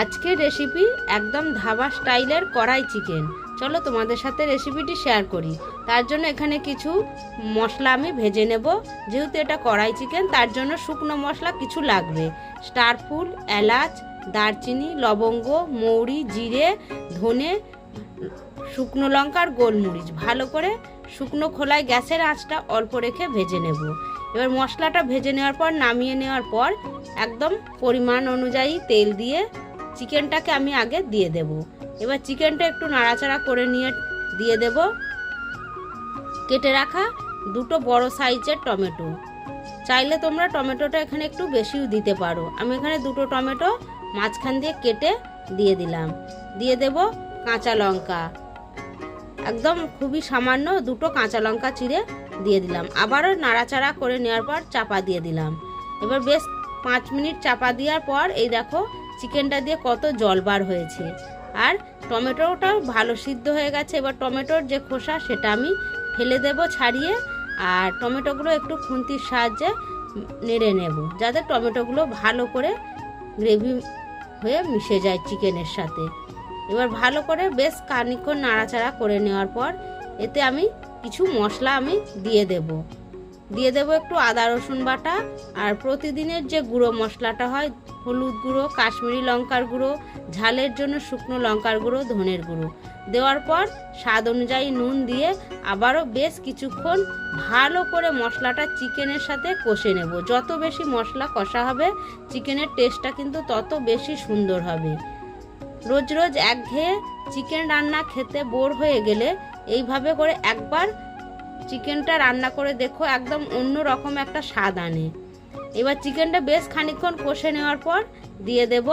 আজকের রেসিপি একদম ধাবা স্টাইলের কড়াই চিকেন। চলো তোমাদের সাথে রেসিপিটি শেয়ার করি। তার জন্য এখানে কিছু মশলা আমি ভেজে নেব। যেহেতু এটা কড়াই চিকেন, তার জন্য শুকনো মশলা কিছু লাগবে। স্টার ফুল, এলাচ, দারচিনি, লবঙ্গ, মৌরি, জিরে, ধনে, শুকনো লঙ্কা আর গোলমরিচ ভালো করে শুকনো খোলায় গ্যাসের আঁচটা অল্প রেখে ভেজে নেব। এবার মশলাটা ভেজে নেওয়ার পর নামিয়ে নেওয়ার পর একদম পরিমাণ অনুযায়ী তেল দিয়ে চিকেনটাকে আমি আগে দিয়ে দেব। এবার চিকেনটা একটু নাড়াচাড়া করে নিয়ে দিয়ে দেব কেটে রাখা দুটো বড় সাইজের টমেটো। চাইলে তোমরা টমেটোটা এখানে একটু বেশিও দিতে পারো। আমি এখানে দুটো টমেটো মাঝখান দিয়ে কেটে দিয়ে দিলাম। দিয়ে দেব কাঁচা লঙ্কা, একদম খুবই সামান্য দুটো কাঁচা লঙ্কা চিড়ে দিয়ে দিলাম। আবারও নাড়াচাড়া করে নেওয়ার পর চাপা দিয়ে দিলাম। এবার বেশ 5 মিনিট চাপা দেওয়ার পর এই দেখো চিকেনটা দিয়ে কত জল বার হয়েছে, আর টমেটোটাও ভালো সিদ্ধ হয়ে গেছে। এবার টমেটোর যে খোসা সেটা আমি ফেলে দেব ছাড়িয়ে, আর টমেটোগুলো একটু খুন্তির সাহায্যে নেড়ে নেব যাতে টমেটোগুলো ভালো করে গ্রেভি হয়ে মিশে যায় চিকেনের সাথে। এবার ভালো করে বেশ খানিকক্ষণ নাড়াচাড়া করে নেওয়ার পর এতে আমি কিছু মশলা আমি দিয়ে দেব একটু আদা রসুন বাটা, আর প্রতিদিনের যে গুঁড়ো মশলাটা হয়, হলুদ গুঁড়ো, কাশ্মীরি লঙ্কার গুঁড়ো, ঝালের জন্য শুকনো লঙ্কার গুঁড়ো, ধনের গুঁড়ো দেওয়ার পর স্বাদ অনুযায়ী নুন দিয়ে আবারও বেশ কিছুক্ষণ ভালো করে মশলাটা চিকেনের সাথে কষে নেব। যত বেশি মশলা কষা হবে চিকেনের টেস্টটা কিন্তু তত বেশি সুন্দর হবে। রোজ রোজ একঘেয়ে চিকেন রান্না খেতে বোর হয়ে গেলে এইভাবে করে একবার চিকেনটা রান্না করে দেখো, একদম অন্য রকম একটা স্বাদ আনে। এবার চিকেনটা বেশ খানিকক্ষণ কষে নেওয়ার পর দিয়ে দেব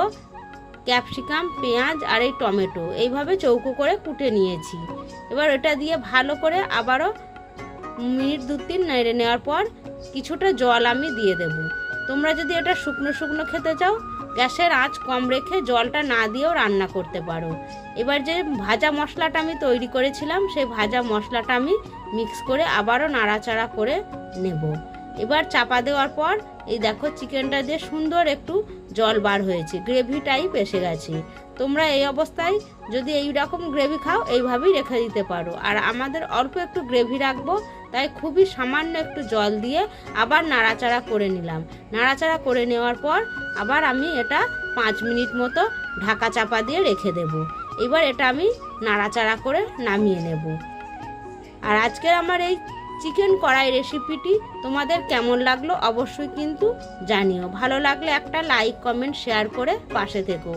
ক্যাপসিকাম, পেঁয়াজ আর এই টমেটো এইভাবে চৌকো করে কুটে নিয়েছি। এবার এটা দিয়ে ভালো করে আবারও মিনিট 2-3 নেড়ে নেওয়ার পর কিছুটা জল আমি দিয়ে দেব। তোমরা যদি এটা শুকনো শুকনো খেতে চাও গ্যাসের আঁচ কম রেখে জলটা না দিয়েও রান্না করতে পারো। এবার যে ভাজা মশলাটা আমি তৈরি করেছিলাম সেই ভাজা মশলাটা আমি মিক্স করে আবারও নাড়াচাড়া করে নেব। এবার চাপা দেওয়ার পর এই দেখো চিকেনটা দিয়ে সুন্দর একটু জল বার হয়েছে, গ্রেভি টাইপ এসে গেছে। তোমরা এই অবস্থায় যদি এই রকম গ্রেভি খাও এইভাবেই রেখে দিতে পারো। আর আমাদের অল্প একটু গ্রেভি রাখবো, তাই খুবই সামান্য একটু জল দিয়ে আবার নাড়াচাড়া করে নিলাম। নাড়াচাড়া করে নেওয়ার পর আবার আমি এটা 5 মিনিট মতো ঢাকা চাপা দিয়ে রেখে দেব। এবার এটা আমি নাড়াচাড়া করে নামিয়ে নেব। আর আজকের আমার এই চিকেন কড়াই রেসিপিটি তোমাদের কেমন লাগলো অবশ্যই কিন্তু জানিও। ভালো লাগলে একটা লাইক, কমেন্ট, শেয়ার করে পাশে থেকো।